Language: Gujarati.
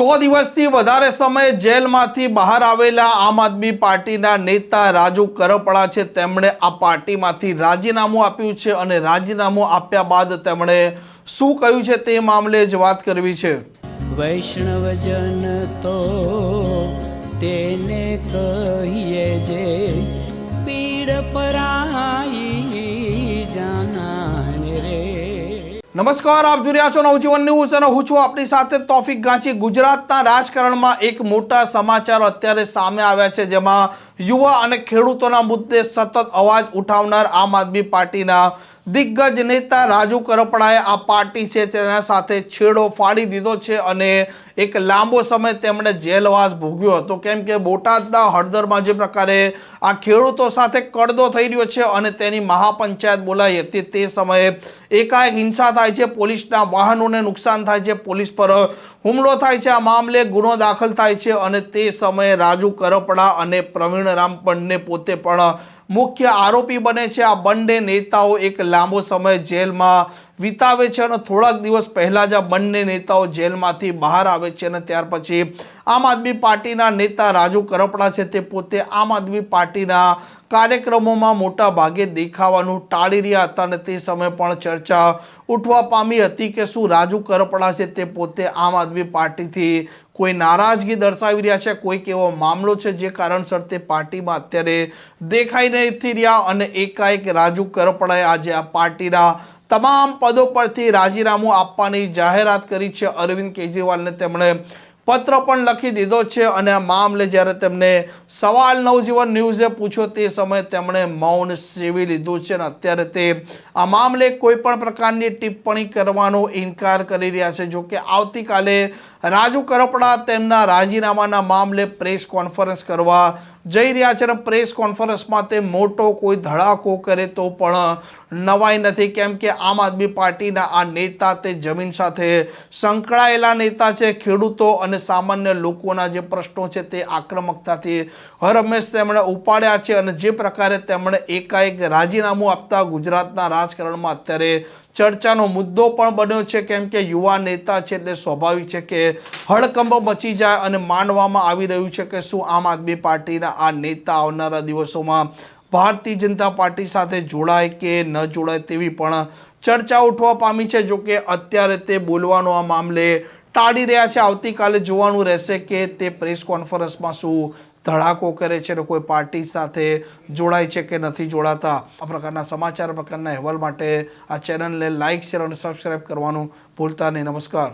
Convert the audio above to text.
100 દિવસથી વધારે સમય જેલમાંથી બહાર આવેલા આમ આદમી પાર્ટીના નેતા રાજુ કરપડા છે તેમણે આ પાર્ટીમાંથી રાજીનામું આપ્યું છે અને રાજીનામું આપ્યા બાદ તેમણે શું કહ્યું છે તે મામલે જ વાત કરવી છે। વૈષ્ણવજન તો તેને કહીએ જે પીડ પરાઈ જાનાને રે। નમસ્કાર, આપ જોઈ રહ્યા છો નવજીવન ન્યૂઝ અને હું છું આપની સાથે તોફિક ગાંચી। ગુજરાતના રાજકારણમાં એક મોટા સમાચાર અત્યારે સામે આવ્યા છે, જેમાં યુવા અને ખેડૂતોના મુદ્દે સતત અવાજ ઉઠાવનાર આમ આદમી પાર્ટીના દિગ્ગજ નેતા રાજુ કરપડાએ આ પાર્ટી છે તેના સાથે છેડો ફાડી દીધો છે અને એક લાંબો સમય તેમણે જેલવાસ ભોગવ્યો હતો, કેમ કે બોટાદના હળદરમાં જે પ્રકારે આ ખેડૂતો સાથે કડદો થઈ રહ્યો છે અને તેની મહાપંચાયત બોલાઈ હતી તે સમયે એકાએક હિંસા થાય છે, પોલીસના વાહનોને નુકસાન થાય છે, પોલીસ પર હુમલો થાય છે, આ મામલે ગુનો દાખલ થાય છે અને તે સમયે રાજુ કરપડા અને પ્રવીણ રામ બંને પોતે પણ મુખ્ય આરોપી બને છે। આ બંને નેતાઓ એક લાંબો સમય જેલમાં વિતાવે છે અને થોડાક દિવસ પહેલા જ આ બંને નેતાઓ જેલમાંથી બહાર આવે છે અને ત્યાર પછી આમ આદમી પાર્ટીના નેતા રાજુ કરપડા છે તે પોતે આમ આદમી પાર્ટીના કાર્યક્રમોમાં મોટા ભાગે દેખાવાનું ટાળી રહ્યા હતા અને તે સમયે પણ ચર્ચા ઉઠવા પામી હતી કે શું રાજુ કરપડા છે તે પોતે આમ આદમી પાર્ટીથી કોઈ નારાજગી દર્શાવી રહ્યા છે, કોઈક એવો મામલો છે જે કારણસર તે પાર્ટીમાં અત્યારે દેખાઈ નથી રહ્યા અને એકાએક રાજુ કરપડાએ આજે આ પાર્ટીના તમામ પદો પરથી રાજીનામું આપવાની જાહેરાત કરી છે। અરવિંદ કેજરીવાલને તેમણે પત્ર પણ લખી દીધો છે અને આ મામલે જ્યારે તેમને સવાલ નવજીવન ન્યૂઝે પૂછ્યો તે સમયે તેમણે મૌન સેવી લીધું છે અને અત્યારે તે આ મામલે કોઈ પણ પ્રકારની ટિપ્પણી કરવાનો ઇનકાર કરી રહ્યા છે। જો કે આવતીકાલે રાજુ કરપડા તેમના રાજીનામાના મામલે પ્રેસ કોન્ફરન્સ કરવા જઈ રહ્યા છે અને પ્રેસ કોન્ફરન્સમાં તે મોટો કોઈ ધડાકો કરે તો પણ નવાઈ નથી, કેમ કે આમ આદમી પાર્ટીના આ નેતા તે જમીન સાથે સંકળાયેલા નેતા છે। ખેડૂતો અને સામાન્ય લોકોના જે પ્રશ્નો છે તે આક્રમકતાથી હરહંમેશ તેમણે ઉપાડ્યા છે અને જે પ્રકારે તેમણે એકાએક રાજીનામું આપતા ગુજરાતના રાજકારણમાં અત્યારે ચર્ચાનો મુદ્દો પણ બન્યો છે, કેમ કે યુવા નેતા છે એટલે સ્વાભાવિક છે કે હડકંપ મચી જાય અને માનવામાં આવી રહ્યું છે કે શું આમ આદમી પાર્ટીના આ નેતા આવનારા દિવસોમાં ભારતીય જનતા પાર્ટી સાથે જોડાય કે ન જોડાય તેવી પણ ચર્ચા ઉઠવા પામી છે। જો કે અત્યારે તે બોલવાનો આ મામલે ટાળી રહ્યા છે। આવતીકાલે જોવાનું રહેશે કે તે પ્રેસ કોન્ફરન્સમાં શું ધડાકો કરે છે અને કોઈ પાર્ટી સાથે જોડાય છે કે નથી જોડાતા। આ પ્રકારના સમાચાર, આ પ્રકારના અહેવાલ માટે આ ચેનલને લાઇક, શેર અને સબસ્ક્રાઈબ કરવાનું ભૂલતા નહીં। નમસ્કાર।